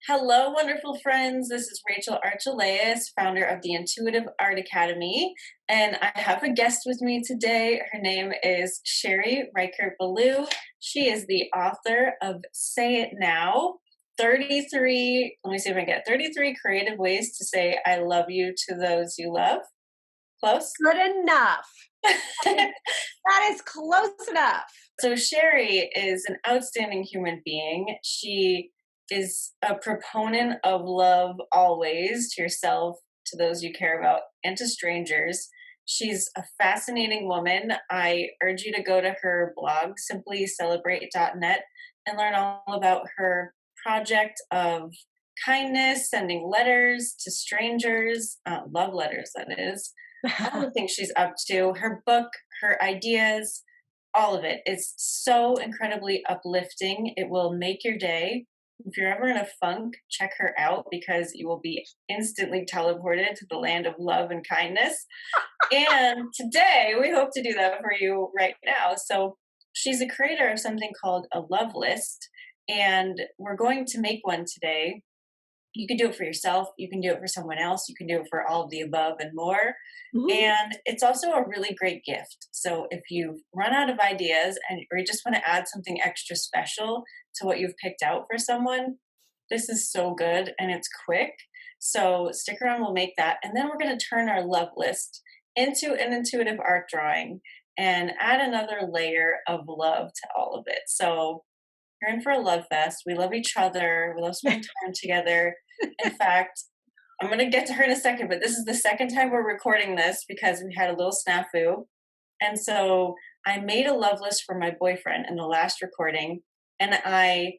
Hello, wonderful friends. This is Rachel Archelaus, founder of the Intuitive Art Academy, and I have a guest with me today. Her name is Sherry Richert Belul. She is the author of Say It Now, 33, let me see if I can get 33 creative ways to say I love you to those you love. Close? Good enough. That is close enough. So Sherry is an outstanding human being. She is a proponent of love always, to yourself, to those you care about, and to strangers. She's a fascinating woman. I urge you to go to her blog, simplycelebrate.net, and learn all about her project of kindness, sending letters to strangers, love letters, that is, all the things she's up to, her book, her ideas, all of it is so incredibly uplifting. It will make your day. If you're ever in a funk, check her out because you will be instantly teleported to the land of love and kindness. And today we hope to do that for you right now. So she's a creator of something called a love list, and we're going to make one today. You can do it for yourself, you can do it for someone else, you can do it for all of the above and more. Mhm. And it's also a really great gift. So if you've run out of ideas and or you just want to add something extra special to what you've picked out for someone, this is so good and it's quick. So stick around, we'll make that. And then we're going to turn our love list into an intuitive art drawing and add another layer of love to all of it. So you're in for a love fest. We love each other. We love spending time together. In fact, I'm going to get to her in a second, but this is the second time we're recording this because we had a little snafu. And so I made a love list for my boyfriend in the last recording, and I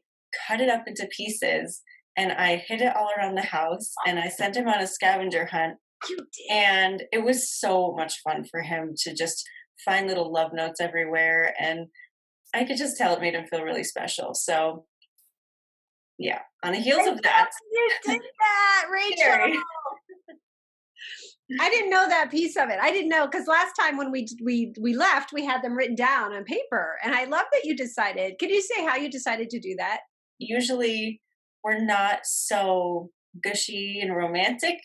cut it up into pieces and I hid it all around the house and I sent him on a scavenger hunt. You did. And it was so much fun for him to just find little love notes everywhere. And I could just tell it made him feel really special. So, yeah, on the heels of that, You did that, Rachel. Sherry. I didn't know that piece of it. I didn't know because last time when we left, we had them written down on paper, and I love that you decided. Can you say how you decided to do that? Usually we're not so gushy and romantic,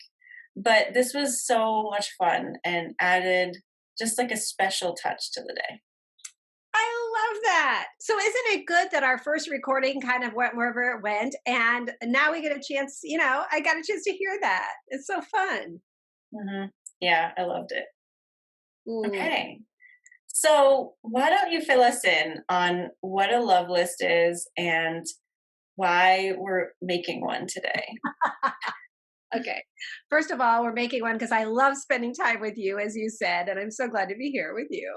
but this was so much fun and added just like a special touch to the day. I love that. So isn't it good that our first recording kind of went wherever it went, and now we get a chance? I got a chance to hear that. It's so fun. Yeah, I loved it. Mm. Okay. So, why don't you fill us in on what a love list is and why we're making one today? Okay. First of all, we're making one because I love spending time with you, as you said, and I'm so glad to be here with you.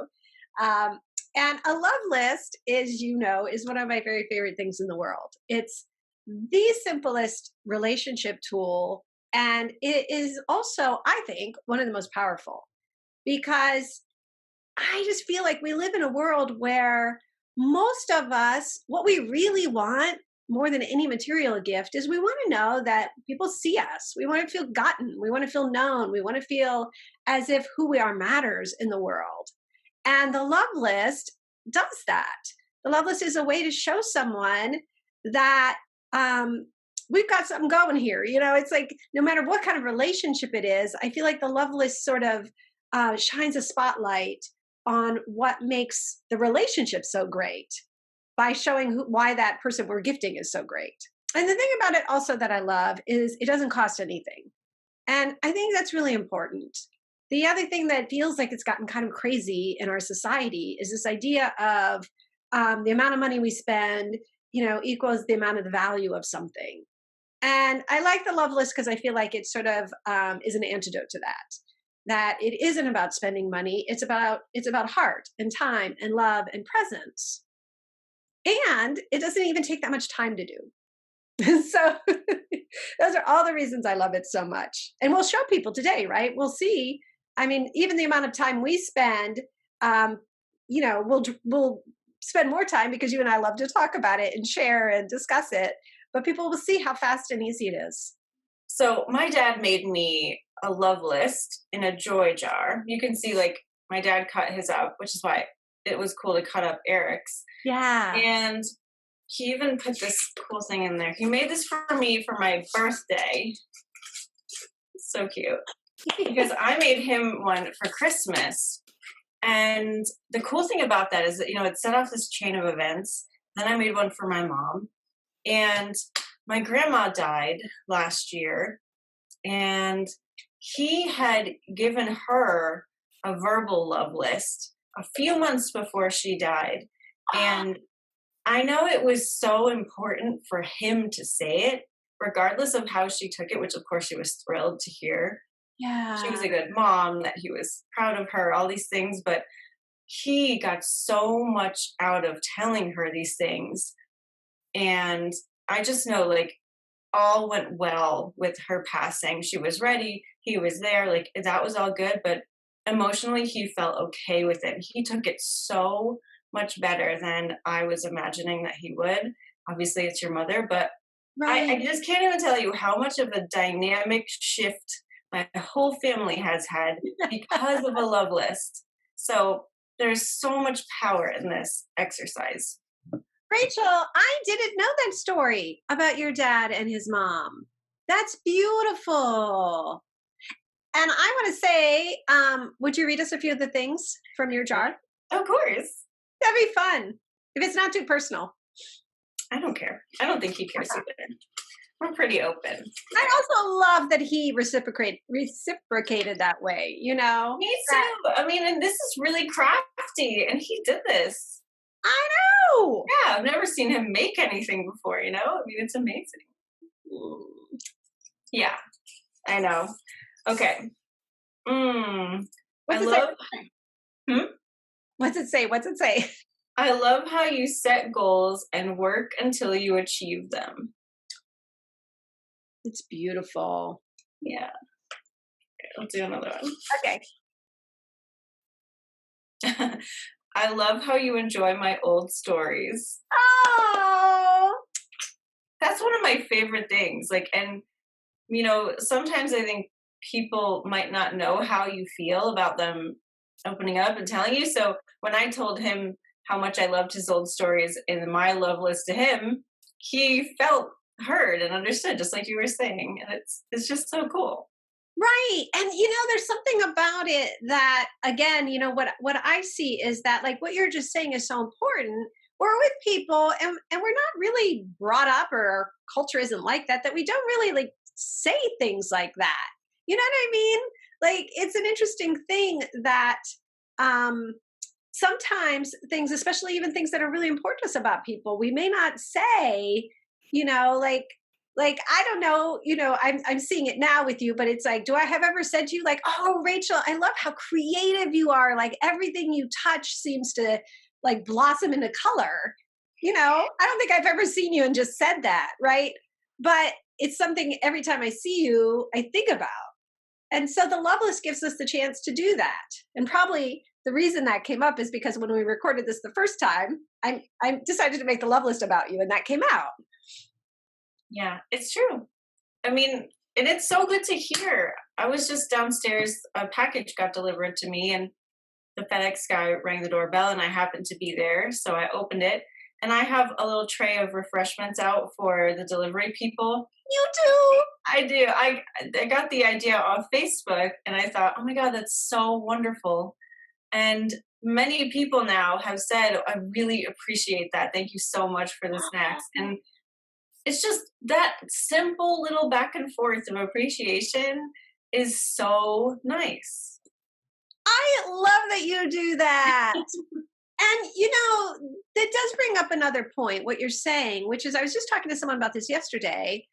Um, and a love list is one of my very favorite things in the world. It's the simplest relationship tool. And it is also, I think, one of the most powerful because I just feel like we live in a world where most of us, what we really want more than any material gift is we want to know that people see us. We want to feel gotten. We want to feel known. We want to feel as if who we are matters in the world. And the love list does that. The love list is a way to show someone that we've got something going here. It's like no matter what kind of relationship it is, I feel like the love list sort of shines a spotlight on what makes the relationship so great by showing why that person we're gifting is so great. And the thing about it also that I love is it doesn't cost anything. And I think that's really important. The other thing that feels like it's gotten kind of crazy in our society is this idea of the amount of money we spend, equals the amount of the value of something. And I like the love list because I feel like it sort of is an antidote to that it isn't about spending money. It's about heart and time and love and presence. And it doesn't even take that much time to do. So those are all the reasons I love it so much. And we'll show people today, right? We'll see. I mean, even the amount of time we spend, we'll spend more time because you and I love to talk about it and share and discuss it. But people will see how fast and easy it is. So, my dad made me a love list in a joy jar. You can see, like, my dad cut his up, which is why it was cool to cut up Eric's. Yeah. And he even put this cool thing in there. He made this for me for my birthday. So cute. Because I made him one for Christmas. And the cool thing about that is that, it set off this chain of events. Then I made one for my mom. And my grandma died last year. And he had given her a verbal love list a few months before she died. And I know it was so important for him to say it, regardless of how she took it, which of course she was thrilled to hear. She Yeah. was a good mom, that he was proud of her, all these things, but he got so much out of telling her these things. And I just know, like, all went well with her passing. She was ready, he was there, like, that was all good, but emotionally, he felt okay with it. He took it so much better than I was imagining that he would. Obviously, it's your mother, but I Right. just can't even tell you how much of a dynamic shift my whole family has had because of a love list. So there's so much power in this exercise. Rachel, I didn't know that story about your dad and his mom. That's beautiful. And I want to say, would you read us a few of the things from your jar? Of course. That'd be fun. If it's not too personal. I don't care. I don't think he cares either. We're pretty open. I also love that he reciprocated that way, Me That too. I mean, and this is really crafty, and he did this. I know. Yeah, I've never seen him make anything before, I mean, it's amazing. Mm. Yeah, I know. Okay. I What's it say? love hmm? What's it say? What's it say? I love how you set goals and work until you achieve them. It's beautiful. Yeah, I'll do another Okay. one. I love how you enjoy my old stories. Oh, That's one of my favorite things. Like, and sometimes I think people might not know how you feel about them opening up and telling you. So when I told him how much I loved his old stories in my love list to him, he felt heard and understood, just like you were saying. And it's just so cool. right. And there's something about it that, again, what I see is that, like, what you're just saying is so important. We're with people, and we're not really brought up, or our culture isn't like that. That we don't really like say things like that. You know what I mean? Like, it's an interesting thing that um sometimes things, especially even things that are really important to us about people, we may not say, like I don't know, I'm seeing it now with you, but it's like, do I have ever said to you, like, oh, Rachel, I love how creative you are. Like, everything you touch seems to like blossom into color. I don't think I've ever seen you and just said that, right? But it's something every time I see you, I think about. And so the love list gives us the chance to do that. And probably the reason that came up is because when we recorded this the first time, I decided to make the love list about you, and that came out. Yeah, it's true. I mean, and it's so good to hear. I was just downstairs, a package got delivered to me, and the FedEx guy rang the doorbell, and I happened to be there. So I opened it, and I have a little tray of refreshments out for the delivery people. You do. I do. I got the idea off Facebook, and I thought, oh my God, that's so wonderful. And many people now have said, I really appreciate that. Thank you so much for the snacks. And it's just that simple little back and forth of appreciation is so nice. I love that you do that. And that does bring up another point, what you're saying, which is, I was just talking to someone about this yesterday,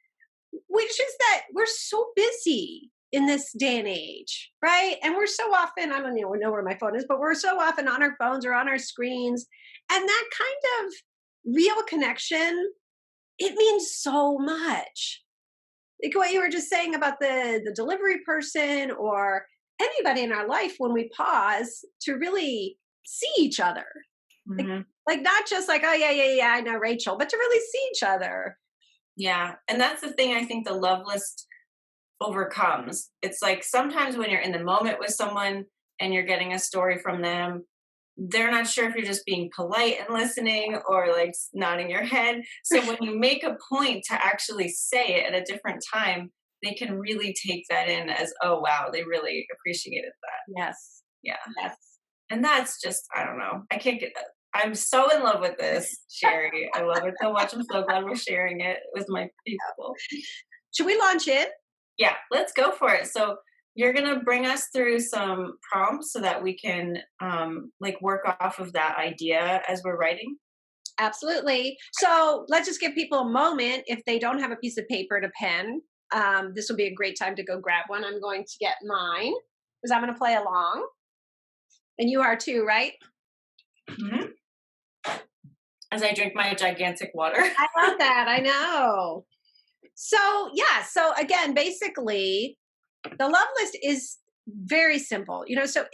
which is that we're so busy in this day and age, right? And we're so often, I don't even know where my phone is, but we're so often on our phones or on our screens. And that kind of real connection, it means so much. Like what you were just saying about the delivery person or anybody in our life, when we pause to really see each other. Like, Mhm. like not just like, oh yeah, I know Rachel, but to really see each other. Yeah. And that's the thing I think the love list overcomes. It's like sometimes when you're in the moment with someone and you're getting a story from them, they're not sure if you're just being polite and listening or like nodding your head. So when you make a point to actually say it at a different time, they can really take that in as, oh, wow, they really appreciated that. Yes. Yeah. Yes. And that's just, I don't know. I can't get I'm so in love with this, Sherry. I love it so much. I'm so glad we're sharing it with my people. Should we launch in? Yeah, let's go for it. So you're gonna bring us through some prompts so that we can like work off of that idea as we're writing. Absolutely. So let's just give people a moment if they don't have a piece of paper and a pen. This will be a great time to go grab one. I'm going to get mine because I'm going to play along. And you are too, right? Hmm. As I drink my gigantic water. I love that. I know. So, yeah. So, again, basically, the love list is very simple. So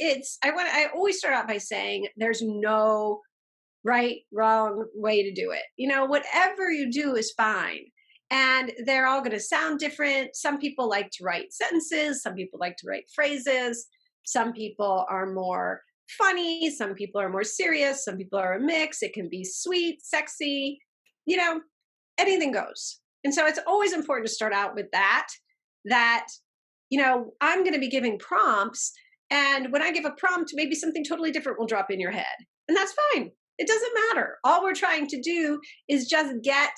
I always start out by saying there's no right, wrong way to do it. Whatever you do is fine. And they're all going to sound different. Some people like to write sentences, some people like to write phrases, some people are more funny, some people are more serious, some people are a mix. It can be sweet, sexy, you know, anything goes. And so it's always important to start out with that, I'm going to be giving prompts. And when I give a prompt, maybe something totally different will drop in your head. And that's fine. It doesn't matter. All we're trying to do is just get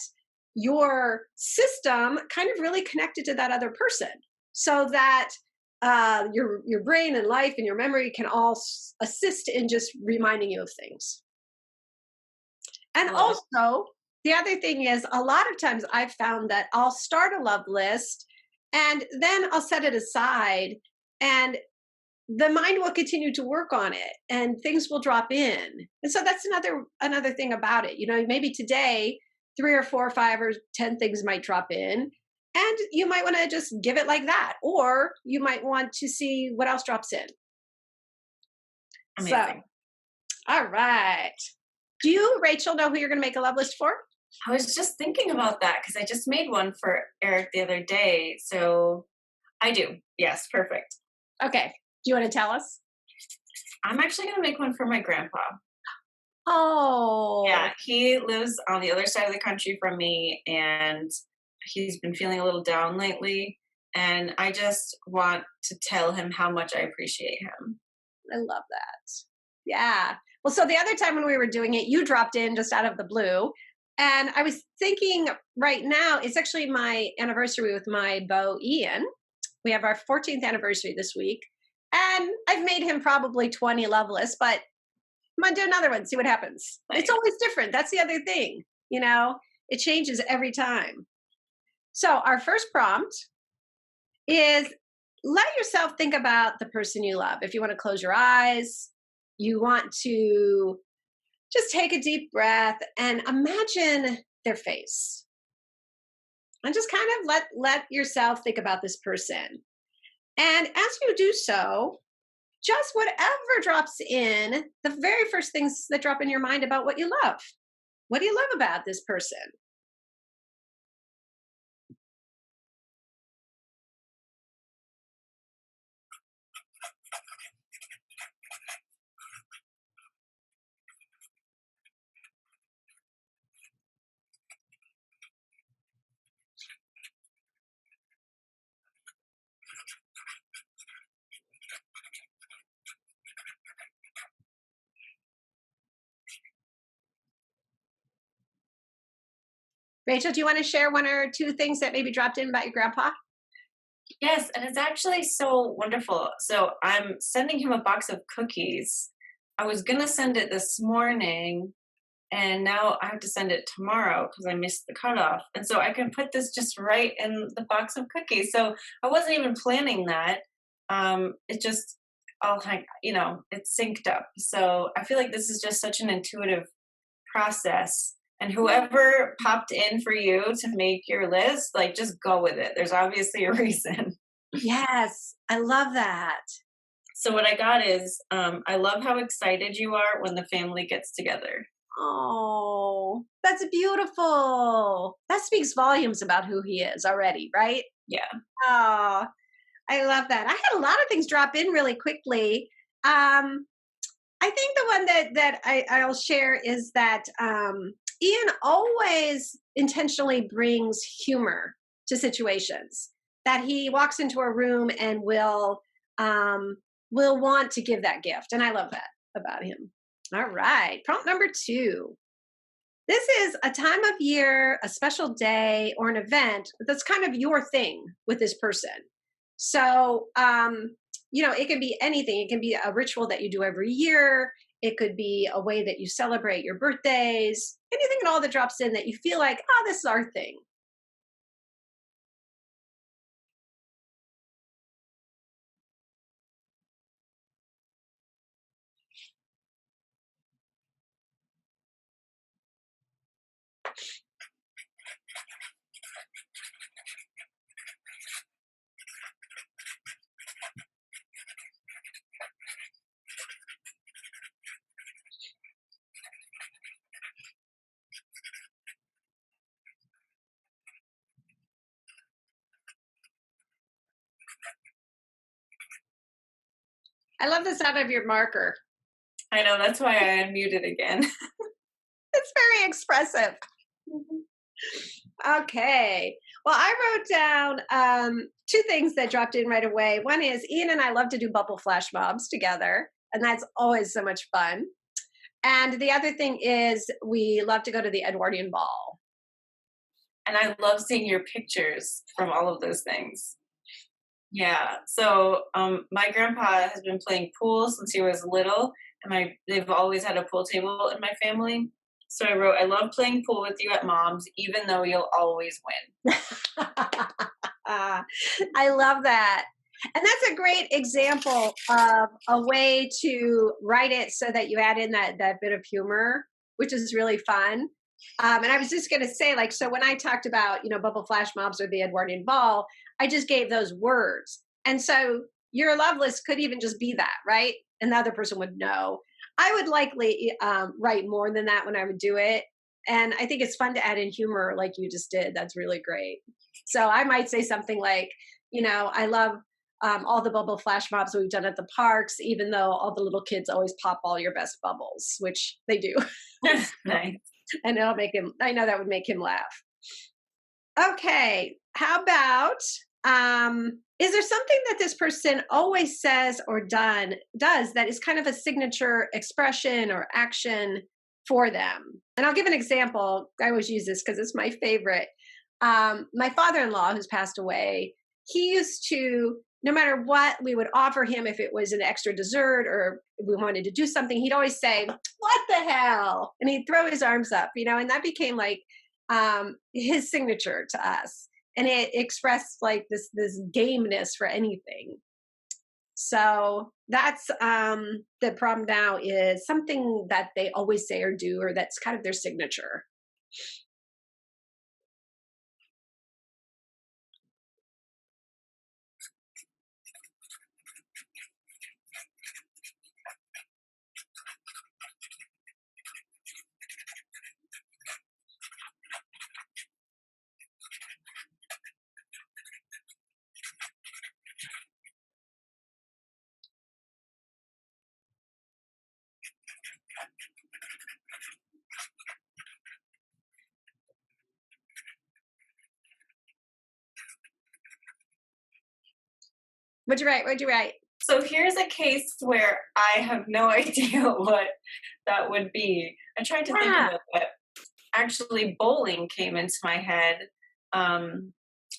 your system kind of really connected to that other person so that your brain and life and your memory can all assist in just reminding you of things. And also, the other thing is a lot of times I've found that I'll start a love list and then I'll set it aside and the mind will continue to work on it and things will drop in. And so that's another thing about it. Maybe today 3 or 4 or 5 or 10 things might drop in and you might want to just give it like that, or you might want to see what else drops in. Amazing. So, all right. Do you, Rachel, know who you're going to make a love list for? I was just thinking about that because I just made one for Eric the other day. So I do. Yes, perfect. Okay. Do you want to tell us? I'm actually going to make one for my grandpa. Oh. Yeah, he lives on the other side of the country from me, and he's been feeling a little down lately. And I just want to tell him how much I appreciate him. I love that. Yeah. Well, so the other time when we were doing it, you dropped in just out of the blue. And I was thinking right now, it's actually my anniversary with my beau, Ian. We have our 14th anniversary this week. And I've made him probably 20 love lists, but I'm going to do another one, see what happens. It's always different. That's the other thing. It changes every time. So our first prompt is let yourself think about the person you love. If you want to close your eyes, you want to just take a deep breath and imagine their face. And just kind of let yourself think about this person. And as you do so, just whatever drops in, the very first things that drop in your mind about what you love. What do you love about this person? Rachel, do you want to share 1 or 2 things that maybe dropped in about your grandpa? Yes, and it's actually so wonderful. So I'm sending him a box of cookies. I was going to send it this morning, and now I have to send it tomorrow because I missed the cutoff. And so I can put this just right in the box of cookies. So I wasn't even planning that. It just all it synced up. So I feel like this is just such an intuitive process. And whoever popped in for you to make your list, like just go with it. There's obviously a reason. Yes, I love that. So what I got is, I love how excited you are when the family gets together. Oh, that's beautiful. That speaks volumes about who he is already, right? Yeah. Oh, I love that. I had a lot of things drop in really quickly. I think the one I'll share is that Ian always intentionally brings humor to situations. That he walks into a room and will want to give that gift, and I love that about him. All right, prompt number 2. This is a time of year, a special day, or an event that's kind of your thing with this person. So, it can be anything. It can be a ritual that you do every year. It could be a way that you celebrate your birthdays, anything at all that drops in that you feel like, oh, this is our thing. I love the sound of your marker. I know, that's why I unmuted again. It's very expressive. Okay. Well, I wrote down 2 things that dropped in right away. One is Ian and I love to do bubble flash mobs together, and that's always so much fun. And the other thing is we love to go to the Edwardian Ball. And I love seeing your pictures from all of those things. Yeah. So my grandpa has been playing pool since he was little, and they've always had a pool table in my family. So I wrote, I love playing pool with you at mom's, even though you'll always win. I love that. And that's a great example of a way to write it so that you add in that bit of humor, which is really fun. And I was just going to say, like, so when I talked about, bubble flash mobs or the Edwardian Ball, I just gave those words. And so your love list could even just be that, right? And the other person would know. I would likely write more than that when I would do it. And I think it's fun to add in humor like you just did. That's really great. So I might say something like, I love all the bubble flash mobs we've done at the parks, even though all the little kids always pop all your best bubbles, which they do. Nice. And it'll make him, I know that would make him laugh. Okay. How about, is there something that this person always says or does that is kind of a signature expression or action for them? And I'll give an example. I always use this because it's my favorite. My father-in-law, who's passed away, he used to, no matter what we would offer him, if it was an extra dessert or if we wanted to do something, he'd always say, "What the hell?" And he'd throw his arms up, and that became like his signature to us. And it expressed like this gameness for anything. So that's the problem now is something that they always say or do, or that's kind of their signature. What'd you write? What'd you write? So here's a case where I have no idea what that would be. I tried to think of it, but actually bowling came into my head.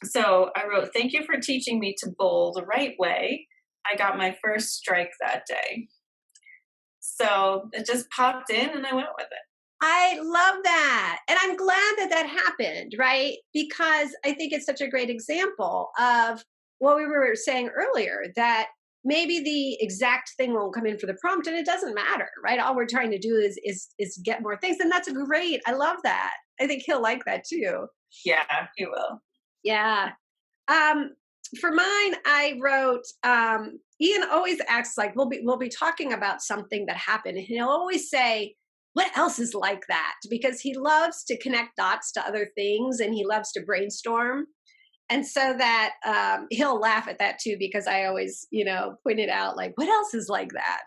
So I wrote, thank you for teaching me to bowl the right way. I got my first strike that day. So it just popped in and I went with it. I love that. And I'm glad that that happened, right? Because I think it's such a great example of what we were saying earlier that maybe the exact thing won't come in for the prompt and it doesn't matter, right? All we're trying to do is get more things. And that's great. I love that. I think he'll like that too. Yeah, he will. Yeah. For mine, I wrote, Ian always acts like we'll be talking about something that happened and he'll always say, what else is like that? Because he loves to connect dots to other things and he loves to brainstorm. And so that he'll laugh at that too, because I always, point it out like, what else is like that?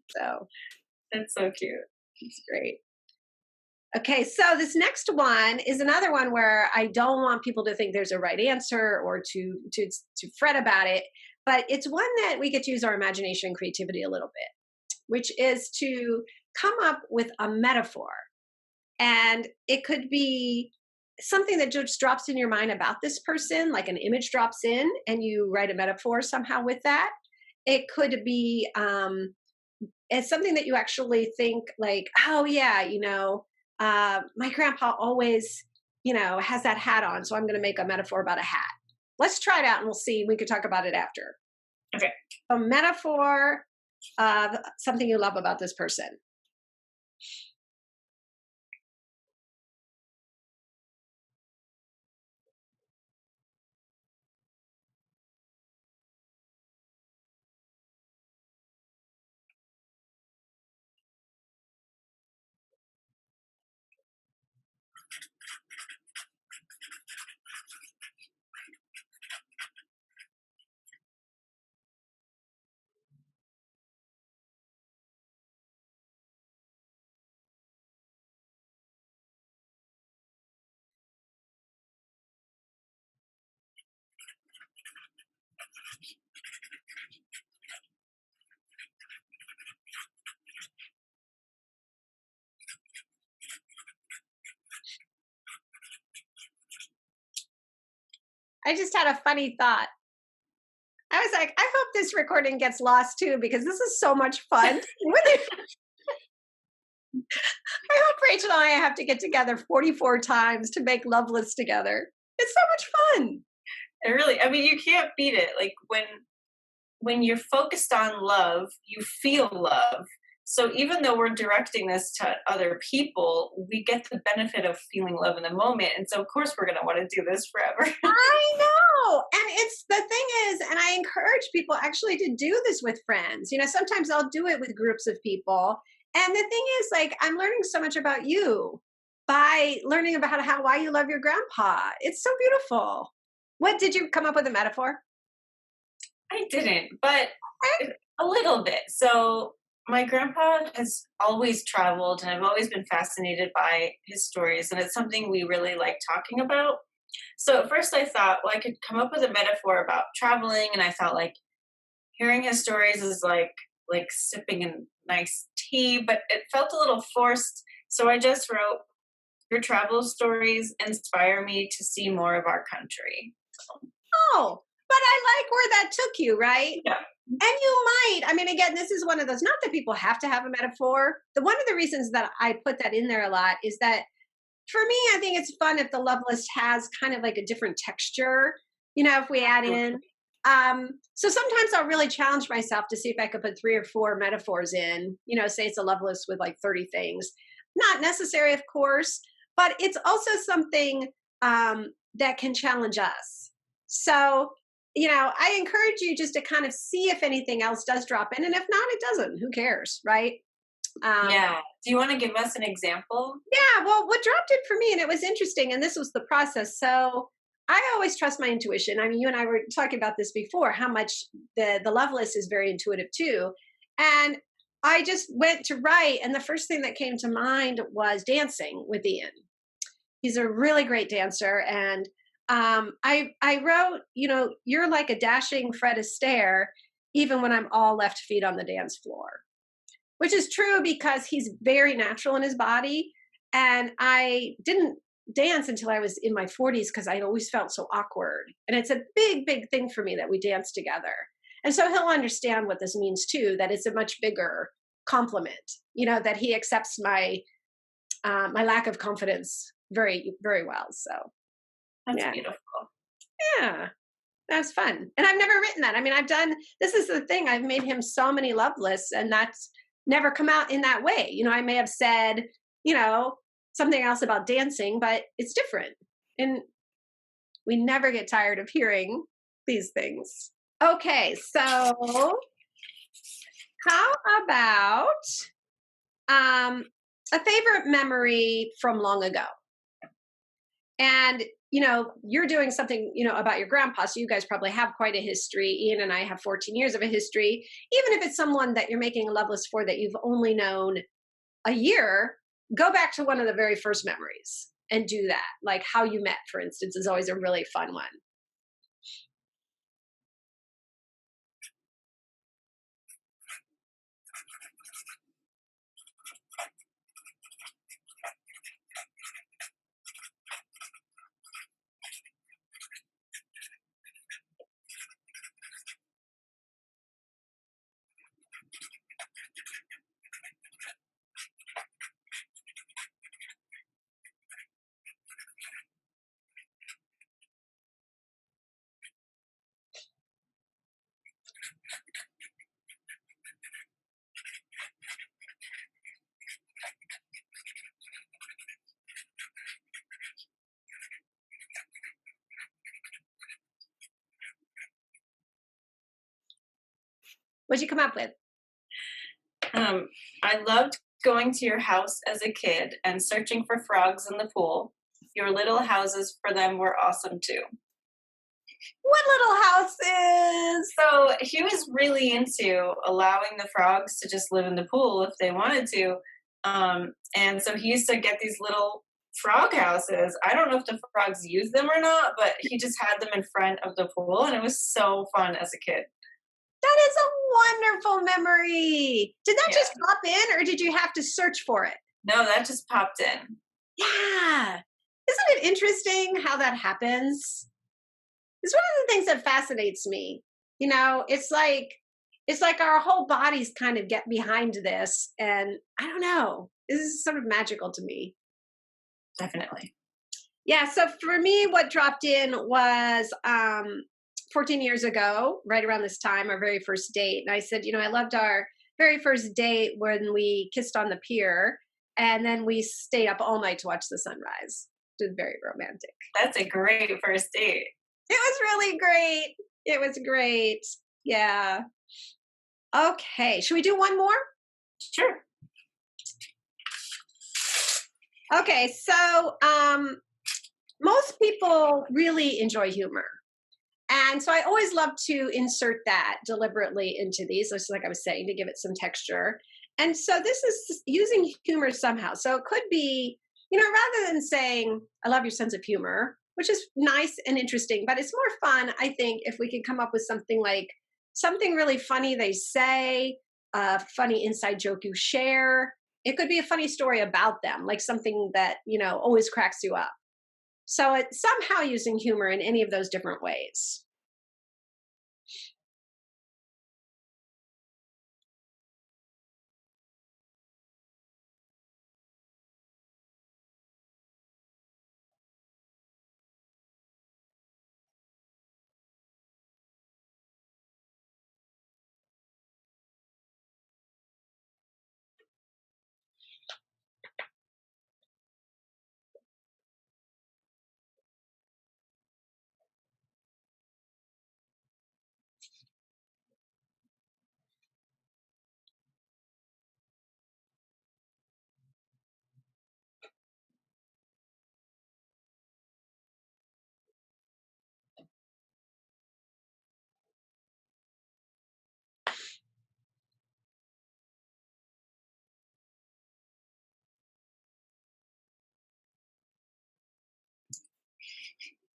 So That's so cute. It's great. Okay, so this next one is another one where I don't want people to think there's a right answer or to fret about it, but it's one that we get to use our imagination and creativity a little bit, which is to come up with a metaphor. And it could be something that just drops in your mind about this person, like an image drops in and you write a metaphor somehow with that. It could be it's something that you actually think like, oh yeah, my grandpa always, has that hat on, so I'm going to make a metaphor about a hat. Let's try it out and we'll see. We could talk about it after. Okay. A metaphor of something you love about this person. I just had a funny thought. I was like, I hope this recording gets lost too, because this is so much fun. I hope Rachel and I have to get together 44 times to make love lists together. It's so much fun. It really, I mean, you can't beat it. Like when you're focused on love, you feel love. So even though we're directing this to other people, we get the benefit of feeling love in the moment. And so of course we're gonna want to do this forever. I know. And it's the thing is, and I encourage people actually to do this with friends. Sometimes I'll do it with groups of people. And the thing is, like, I'm learning so much about you by learning about why you love your grandpa. It's so beautiful. What did you come up with a metaphor? I didn't, but a little bit. So my grandpa has always traveled, and I've always been fascinated by his stories, and it's something we really like talking about. So at first I thought, well, I could come up with a metaphor about traveling, and I thought like hearing his stories is like sipping a nice tea, but it felt a little forced. So I just wrote, your travel stories inspire me to see more of our country. Oh, but I like where that took you, right? Yeah. And you might. I mean, again, this is one of those, not that people have to have a metaphor. One of the reasons that I put that in there a lot is that for me, I think it's fun if the love list has kind of like a different texture, if we add in. So sometimes I'll really challenge myself to see if I could put 3 or 4 metaphors in, say it's a love list with like 30 things. Not necessary, of course, but it's also something that can challenge us. So, I encourage you just to kind of see if anything else does drop in. And if not, it doesn't. Who cares, right? Yeah. Do you want to give us an example? Yeah, well, what dropped in for me, and it was interesting, and this was the process. So I always trust my intuition. I mean, you and I were talking about this before, how much the love list is very intuitive too. And I just went to write, and the first thing that came to mind was dancing with Ian. He's a really great dancer, and I wrote, you're like a dashing Fred Astaire, even when I'm all left feet on the dance floor, which is true because he's very natural in his body. And I didn't dance until I was in my 40s because I always felt so awkward. And it's a big, big thing for me that we dance together. And so he'll understand what this means too, that it's a much bigger compliment, that he accepts my my lack of confidence very, very well. So That's yeah. beautiful. Yeah. That's fun. And I've never written that. I mean, this is the thing, I've made him so many love lists, and that's never come out in that way. I may have said, something else about dancing, but it's different. And we never get tired of hearing these things. Okay, so how about a favorite memory from long ago? And you're doing something, about your grandpa. So you guys probably have quite a history. Ian and I have 14 years of a history. Even if it's someone that you're making a love list for that you've only known a year, go back to one of the very first memories and do that. Like how you met, for instance, is always a really fun one. What'd you come up with? Um, I loved going to your house as a kid and searching for frogs in the pool. Your little houses for them were awesome too. What little houses? So he was really into allowing the frogs to just live in the pool if they wanted to. And so he used to get these little frog houses. I don't know if the frogs use them or not, but he just had them in front of the pool, and it was so fun as a kid. That is a wonderful memory. Did that just Yeah. pop in or did you have to search for it? No, that just popped in. Yeah. Isn't it interesting how that happens? It's one of the things that fascinates me. It's like our whole bodies kind of get behind this, and I don't know. This is sort of magical to me. Definitely. Yeah, so for me what dropped in was 14 years ago, right around this time, our very first date. And I said, I loved our very first date when we kissed on the pier and then we stayed up all night to watch the sunrise. It was very romantic. That's a great first date. It was really great. It was great. Yeah. Okay. Should we do one more? Sure. Okay. So, most people really enjoy humor. And so I always love to insert that deliberately into these, just like I was saying, to give it some texture. And so this is using humor somehow. So it could be, rather than saying, I love your sense of humor, which is nice and interesting, but it's more fun, I think, if we can come up with something like something really funny they say, a funny inside joke you share. It could be a funny story about them, like something that, always cracks you up. So it's somehow using humor in any of those different ways.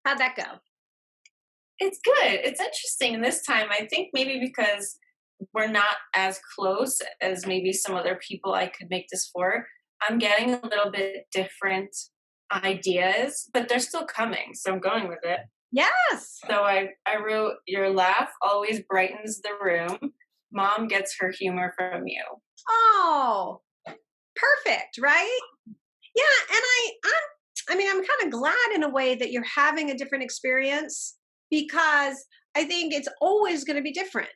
How'd that go? It's good. It's interesting this time. I think maybe because we're not as close as maybe some other people I could make this for. I'm getting a little bit different ideas, but they're still coming. So I'm going with it. Yes. So I wrote, your laugh always brightens the room. Mom gets her humor from you. Oh, perfect, right? Yeah, and I'm kind of glad in a way that you're having a different experience because I think it's always going to be different,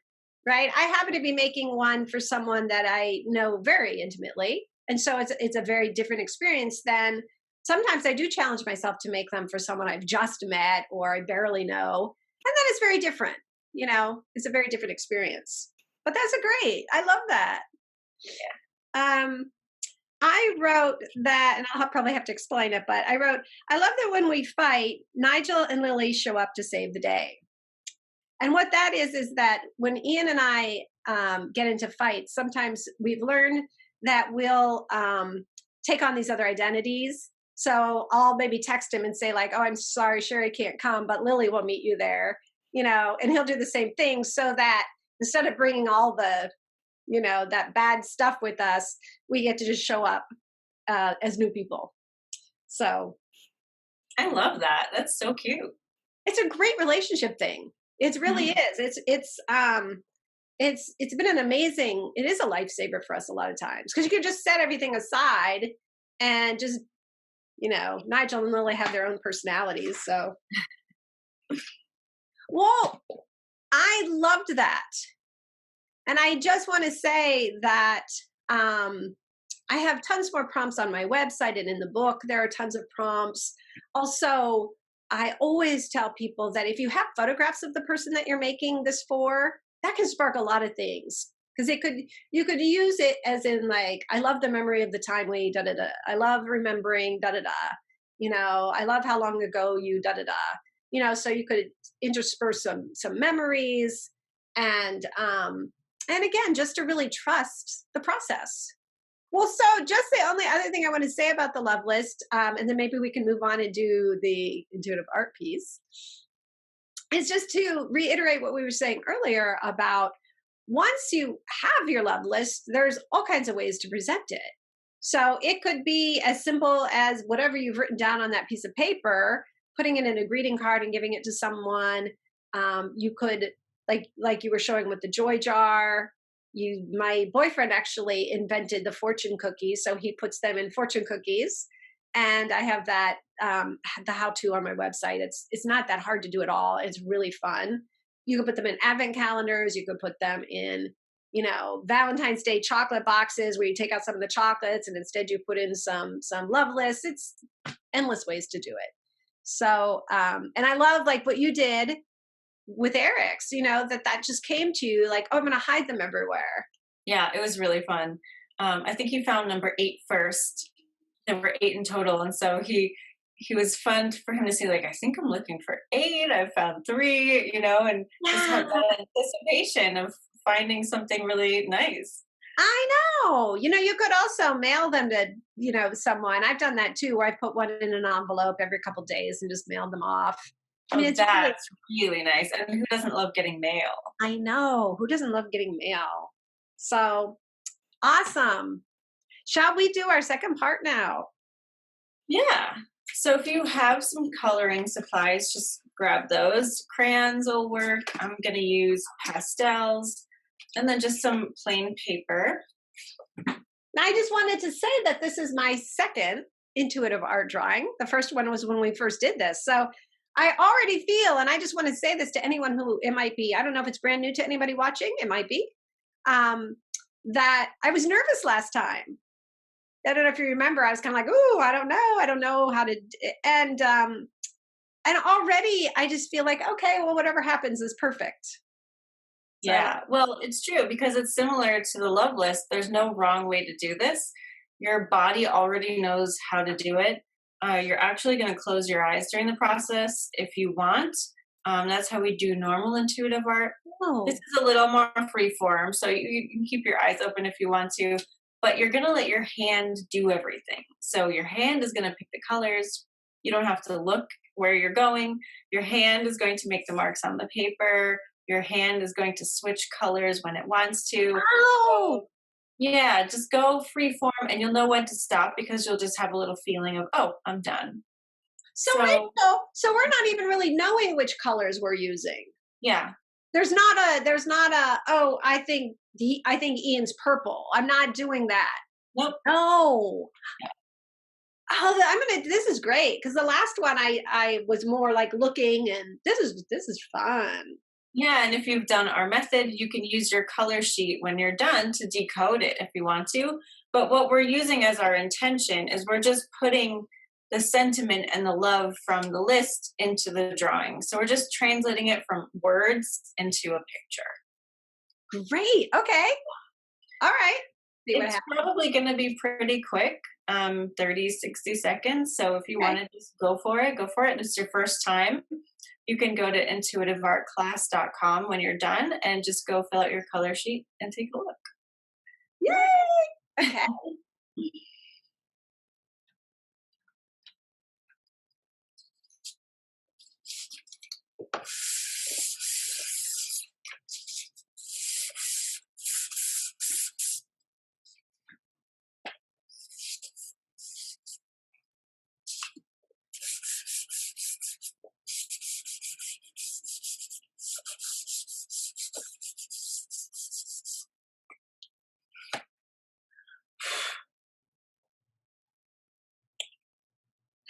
right? I happen to be making one for someone that I know very intimately, and so it's a very different experience than sometimes I do challenge myself to make them for someone I've just met or I barely know, and then it's very different. It's a very different experience. But that's a great. I love that. Um, I wrote that, and I'll probably have to explain it, but I wrote, I love that when we fight, Nigel and Lily show up to save the day. And what that is that when Ian and I get into fights, sometimes we've learned that we'll take on these other identities. So I'll maybe text him and say, like, oh, I'm sorry, Sherry can't come, but Lily will meet you there, and he'll do the same thing so that instead of bringing all the, that bad stuff with us, we get to just show up as new people. So I love that. That's so cute. it's a great relationship thing. It really Mhm. is. It's been an amazing, it is a lifesaver for us a lot of times because you can just set everything aside and just, Nigel and Lily have their own personalities. So, well, I loved that. And I just want to say that I have tons more prompts on my website and in the book. There are tons of prompts. Also, I always tell people that if you have photographs of the person that you're making this for, that can spark a lot of things. Because you could use it as in like, I love the memory of the time we da da da. I love remembering da da da. I love how long ago you da da da. So you could intersperse some memories and again, just to really trust the process. Well, so just the only other thing I want to say about the love list, and then maybe we can move on and do the intuitive art piece, is just to reiterate what we were saying earlier about once you have your love list, there's all kinds of ways to present it. So it could be as simple as whatever you've written down on that piece of paper, putting it in a greeting card and giving it to someone. You could, like you were showing with the joy jar. My boyfriend actually invented the fortune cookies, so he puts them in fortune cookies, and I have that the how-to on my website. It's not that hard to do at all. It's really fun. You can put them in advent calendars. You can put them in, Valentine's Day chocolate boxes where you take out some of the chocolates and instead you put in some love lists. It's endless ways to do it. So, and I love like what you did with Eric's, that just came to you like, oh, I'm going to hide them everywhere. Yeah, it was really fun. I think he found number 8 first. There were 8 in total, and so he was fun for him to see. Like, I think I'm looking for 8. I found 3, and just Yeah, have that anticipation of finding something really nice. I know. You could also mail them to, someone. I've done that too, where I put one in an envelope every couple days and just mailed them off. I mean, Oh, it's really, that's really nice. And who doesn't love getting mail? I know. Who doesn't love getting mail? So awesome. Shall we do our second part now? Yeah. So if you have some coloring supplies, just grab those. Crayons will work. I'm going to use pastels and then just some plain paper. Now, I just wanted to say that this is my second intuitive art drawing. The first one was when we first did this. So I already feel, and I just want to say this to anyone who it might be, I don't know if it's brand new to anybody watching, it might be, that I was nervous last time. I don't know if you remember, I was kind of like, ooh, I don't know how to, and already I just feel like, okay, well, whatever happens is perfect. So, Yeah, well, it's true because it's similar to the love list. There's no wrong way to do this. Your body already knows how to do it. You're actually going to close your eyes during the process if you want. That's how we do normal intuitive art. This oh, is a little more free form, so you can keep your eyes open if you want to, but you're going to let your hand do everything. So your hand is going to pick the colors. You don't have to look where you're going. Your hand is going to make the marks on the paper. Your hand is going to switch colors when it wants to. oh, So, yeah, just go free form and you'll know when to stop because you'll just have a little feeling of, oh, I'm done. so wait, So, so we're not even really knowing which colors we're using. yeah, There's not a oh, I think Ian's purple. I'm not doing that. nope. No. Oh, this is great because the last one I was more like looking and this is fun. Yeah, and if you've done our method, you can use your color sheet when you're done to decode it if you want to. But what we're using as our intention is we're just putting the sentiment and the love from the list into the drawing. So we're just translating it from words into a picture. Great. Okay. All right. see what It's happens. probably gonna be pretty quick, 30, 60 seconds. So if you Okay. wanna just go for it, go for it. And it's your first time. You can go to intuitiveartclass.com when you're done and just go fill out your color sheet and take a look. Yay! Okay.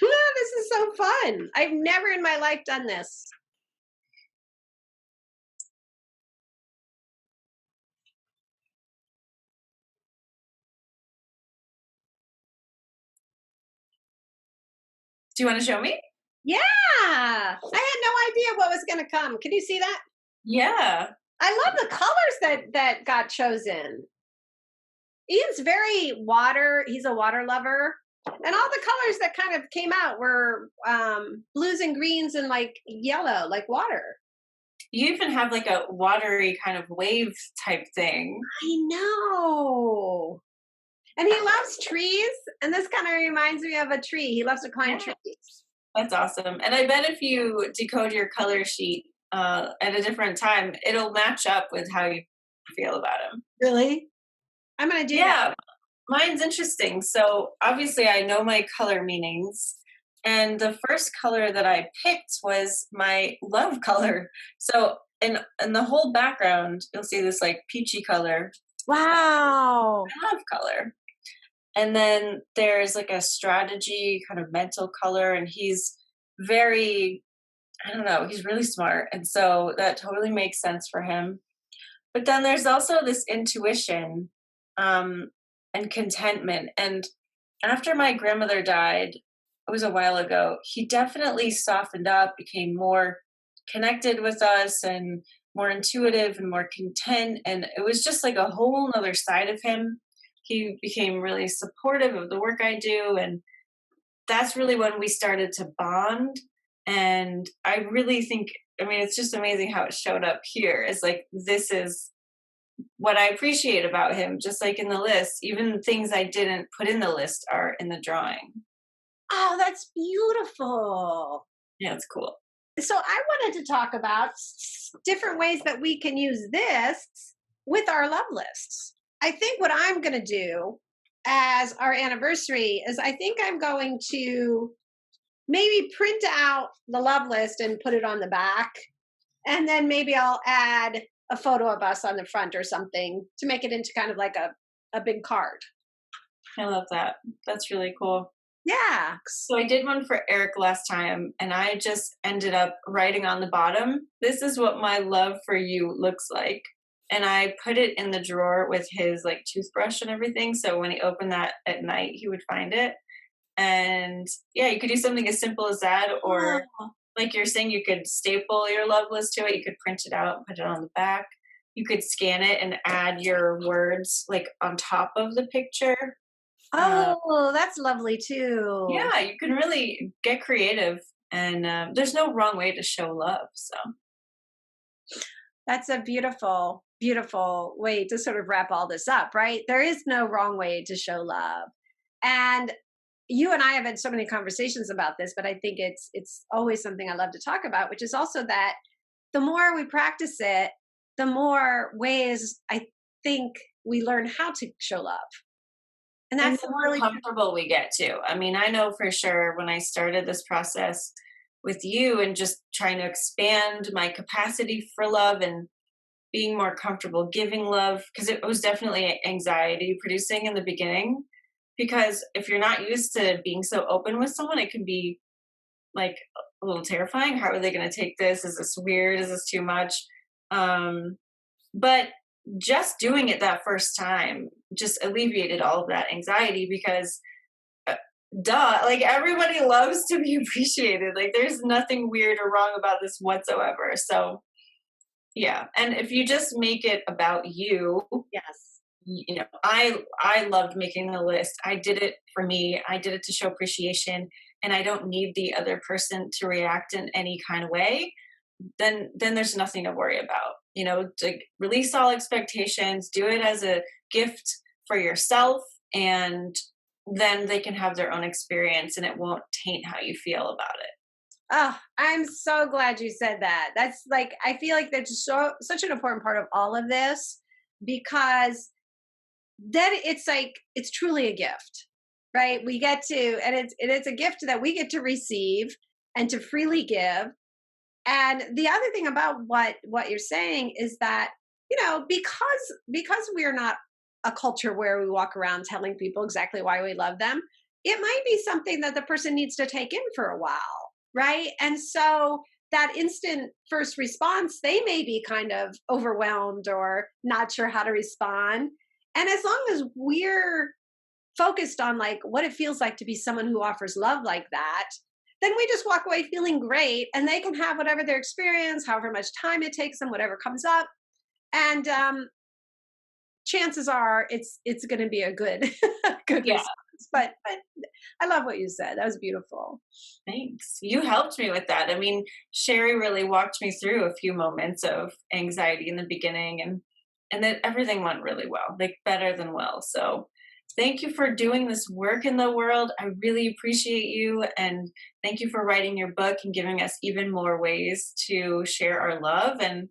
This is so fun. I've never in my life done this. Do you wanna show me? Yeah. I had no idea what was going to come. Can you see that? Yeah. I love the colors that got chosen. Ian's very water. He's a water lover. And all the colors that kind of came out were blues and greens and like yellow, like water. You even have like a watery kind of wave type thing. I know. And he loves trees. And this kind of reminds me of a tree. He loves to climb Yeah. trees. That's awesome. And I bet if you decode your color sheet at a different time, it'll match up with how you feel about him. Really? I'm going to do that. Yeah, mine's interesting. So obviously, I know my color meanings. And the first color that I picked was my love color. So in the whole background, you'll see this like peachy color, Wow. my love color. And then there's like a strategy kind of mental color, and he's very, I don't know, he's really smart. And so that totally makes sense for him. But then there's also this intuition um, and contentment. And after my grandmother died, it was a while ago, he definitely softened up, became more connected with us and more intuitive and more content. And it was just like a whole nother side of him. He became really supportive of the work I do. And that's really when we started to bond. And I really think, I mean, it's just amazing how it showed up here. It's like, this is what I appreciate about him, just like in the list, even things I didn't put in the list are in the drawing. Oh, that's beautiful. Yeah, it's cool. So I wanted to talk about different ways that we can use this with our love lists. I think what I'm going to do as our anniversary is I think I'm going to maybe print out the love list and put it on the back. And then maybe I'll add a photo of us on the front or something to make it into kind of like a big card. I love that. That's really cool. Yeah. So I did one for Eric last time, and I just ended up writing on the bottom, "This is what my love for you looks like." And I put it in the drawer with his like toothbrush and everything. So when he opened that at night, he would find it. And yeah, you could do something as simple as that, or Oh, like you're saying, you could staple your love list to it. You could print it out and put it on the back. You could scan it and add your words like on top of the picture. Uh, oh, that's lovely too. yeah, you can really get creative, and there's no wrong way to show love. So That's a beautiful, beautiful way to sort of wrap all this up, right? There is no wrong way to show love. And you and I have had so many conversations about this, but I think it's always something I love to talk about, which is also that the more we practice it, the more ways I think we learn how to show love. And and that's the more really comfortable we get too. I mean, I know for sure when I started this process with you and just trying to expand my capacity for love and being more comfortable giving love, because it was definitely anxiety producing in the beginning. Because if you're not used to being so open with someone, it can be like a little terrifying. How are they going to take this? Is this weird? Is this too much? Um, but just doing it that first time just alleviated all of that anxiety because uh, duh, like everybody loves to be appreciated. Like there's nothing weird or wrong about this whatsoever. So yeah, and if you just make it about you, yes. I loved making the list. I did it for me. I did it to show appreciation, and I don't need the other person to react in any kind of way. Then there's nothing to worry about. To release all expectations, do it as a gift for yourself, and then they can have their own experience, and it won't taint how you feel about it. Oh, I'm so glad you said that. That's like, I feel like that's so such an important part of all of this, because then it's like it's truly a gift, right? We get to, and it's a gift that we get to receive and to freely give. And the other thing about what you're saying is that, because we're not a culture where we walk around telling people exactly why we love them, it might be something that the person needs to take in for a while, right? And so that instant first response, they may be kind of overwhelmed or not sure how to respond. And as long as we're focused on like what it feels like to be someone who offers love like that, then we just walk away feeling great, and they can have whatever their experience, however much time it takes them, whatever comes up. And chances are it's going to be a good good Yeah, response. But I love what you said. That was beautiful. thanks. You helped me with that. I mean, Sherry really walked me through a few moments of anxiety in the beginning, and then everything went really well, like better than well. So thank you for doing this work in the world. I really appreciate you, and thank you for writing your book and giving us even more ways to share our love. And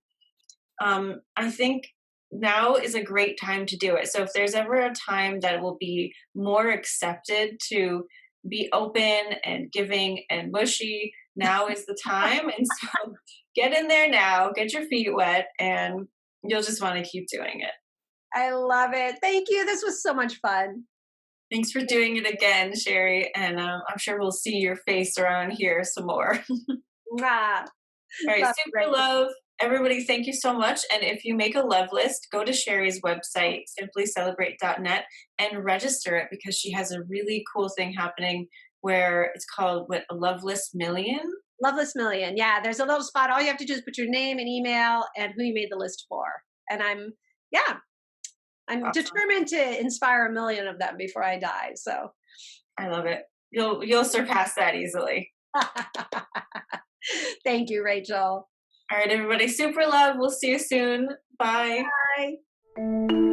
I think now is a great time to do it. So if there's ever a time that it will be more accepted to be open and giving and mushy, now is the time. And so get in there now, get your feet wet, and you'll just want to keep doing it. I love it. Thank you. This was so much fun. Thanks for doing it again, Sherry. And I'm sure we'll see your face around here some more. Mwah. All right, Love you, super Rachel. love. Everybody, thank you so much. And if you make a love list, go to Sherry's website, simplycelebrate.net, and register it, because she has a really cool thing happening where it's called what, a love list million? Loveless Million. Yeah, there's a little spot. All you have to do is put your name and email and who you made the list for. And yeah, I'm Awesome. determined to inspire a million of them before I die. So I love it. You'll surpass that easily. thank you, Rachel. All right, everybody, super love. We'll see you soon. Bye. Bye.